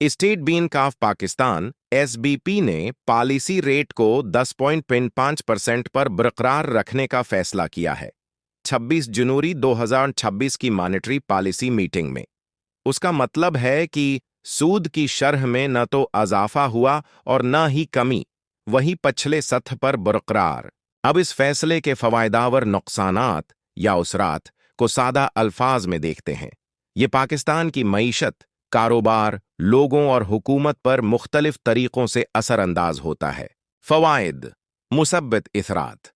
State bank of Pakistan (SBP) ने policy rate को 10.5% पर बरकरार रखने का फैसला किया है 26 जनवरी 2026 की मॉनेटरी पॉलिसी मीटिंग में। उसका मतलब है कि सूद की शरह में न तो इजाफा हुआ और न ही कमी, वही पिछले सतह पर बरकरार। अब इस फैसले के फवायदावर नुकसानात या उसरात को सादा अल्फाज में देखते हैं। ये पाकिस्तान की मईशत, कारोबार, लोगों और हुकूमत पर मुख्तलिफ तरीकों से असरअंदाज होता है। फवाइद, मुसब्बित इथरात।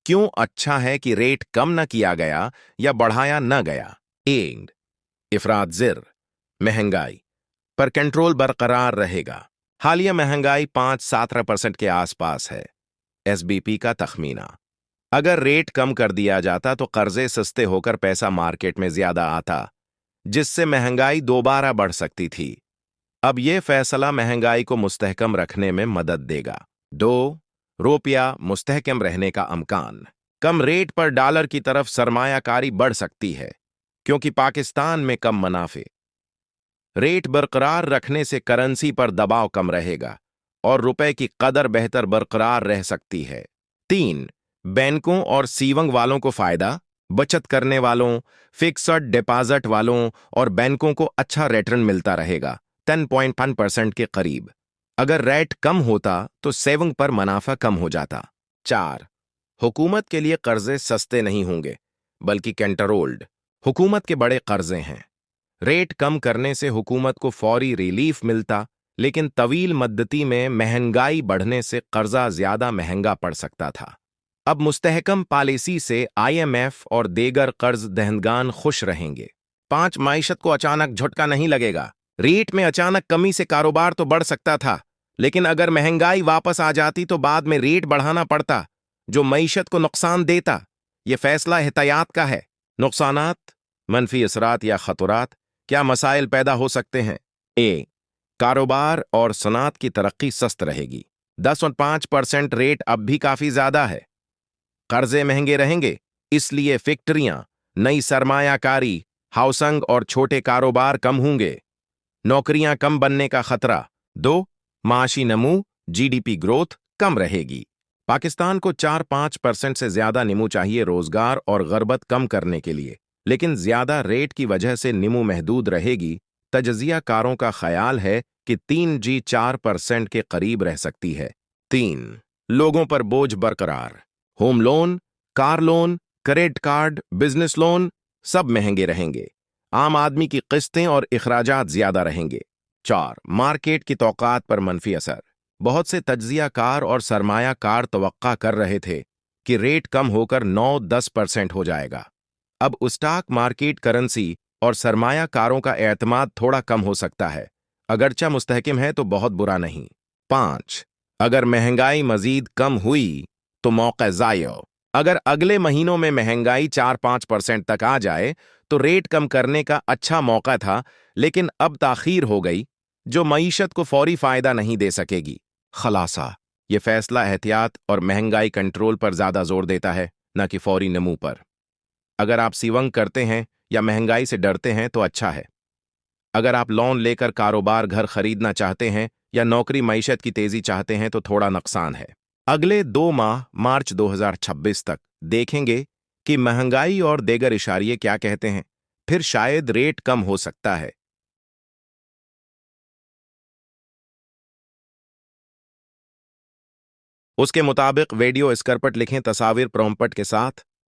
क्यों अच्छा है कि रेट कम न किया गया या बढ़ाया न गया? एंड इफरात ज़िर, महंगाई पर कंट्रोल बरकरार रहेगा। हालिया महंगाई 5-7% के आसपास है। SBP का तखमीना, अगर रेट कम कर दिया जाता तो कर्जे सस्ते होकर पैसा मार्केट में ज्यादा आता, जिससे महंगाई दोबारा बढ़ सकती थी। अब यह फैसला महंगाई को मुस्तहकम रखने में मदद देगा। 2. रुपया मुस्तहकम रहने का अमकान। कम रेट पर डॉलर की तरफ सरमायाकारी बढ़ सकती है, क्योंकि पाकिस्तान में कम मुनाफे। रेट बरकरार रखने से करेंसी पर दबाव कम रहेगा और रुपए की कदर बेहतर बरकरार रह सकती है। 3. बैंकों और सीवंग वालों को फायदा। बचत करने वालों, फिक्स्ड डिपॉजिट वालों और बैंकों को अच्छा रिटर्न मिलता रहेगा, 10.1% के करीब। अगर रेट कम होता तो सेविंग पर मुनाफा कम हो जाता। 4. हुकूमत के लिए कर्जे सस्ते नहीं होंगे, बल्कि कंट्रोल्ड। हुकूमत के बड़े कर्जे हैं। रेट कम करने से हुकूमत को फौरी रिलीफ मिलता, लेकिन तवील मद्दती में महंगाई बढ़ने से कर्जा ज्यादा महंगा पड़ सकता था। अब मुस्तहकम पॉलिसी से IMF और देगर कर्ज दहंदगान खुश रहेंगे। 5. माइशत को अचानक झटका नहीं लगेगा। रेट में अचानक कमी से कारोबार तो बढ़ सकता था, लेकिन अगर महंगाई वापस आ जाती तो बाद में रेट बढ़ाना पड़ता, जो मईशत को नुकसान देता। यह फैसला एहतियात का है। नुकसानात, मनफी असरात या खतरात। क्या मसाइल पैदा हो सकते हैं? ए. कारोबार और सनात की तरक्की सस्त रहेगी। 10 और 5% रेट अब भी काफी ज्यादा है। कर्जे महंगे रहेंगे, इसलिए फैक्ट्रियां, नई सरमायाकारी, हाउसिंग और छोटे कारोबार कम होंगे। नौकरियां कम बनने का खतरा। 2. माशी नमू, GDP ग्रोथ कम रहेगी। पाकिस्तान को 4-5% से ज्यादा निमू चाहिए रोजगार और गरबत कम करने के लिए, लेकिन ज्यादा रेट की वजह से निमू महदूद रहेगी। तजजियाकारों का ख्याल है कि 3G 4% के करीब रह सकती है। 3. लोगों पर बोझ बरकरार। Home loan, car loan, credit card, business loan सब महंगे रहेंगे। आम आदमी की किस्तें और इखराजात ज्यादा रहेंगे। 4. मार्केट की तौकात पर मनफी असर। बहुत से तज्जियाकार और सरमायाकार तवक्का कर रहे थे कि रेट कम होकर 9-10% हो जाएगा। अब स्टॉक मार्केट, करेंसी और सरमायाकारों का एतमाद थोड़ा कम हो सकता है, अगरचा मुस्तहकम है तो बहुत बुरा नहीं। 5. अगर महंगाई मजीद कम हुई तो मौका ज़ाया। अगर अगले महीनों में महंगाई 4-5% तक आ जाए तो रेट कम करने का अच्छा मौका था, लेकिन अब ताखीर हो गई, जो मईशत को फौरी फायदा नहीं दे सकेगी। खलासा, ये फैसला एहतियात और महंगाई कंट्रोल पर ज्यादा जोर देता है, न कि फौरी नमू पर। अगर आप सीवंग करते हैं या महंगाई से डरते हैं तो अच्छा है। अगर आप लोन लेकर कारोबार, घर खरीदना चाहते हैं या नौकरी मईशत की तेजी चाहते हैं तो थोड़ा नुकसान है। अगले 2 माह मार्च 2026 तक देखेंगे कि महंगाई और देगर इशारिये क्या कहते हैं, फिर शायद रेट कम हो सकता है। उसके मुताबिक वीडियो स्क्रिप्ट लिखें, तस्वीर प्रॉम्प्ट के साथ।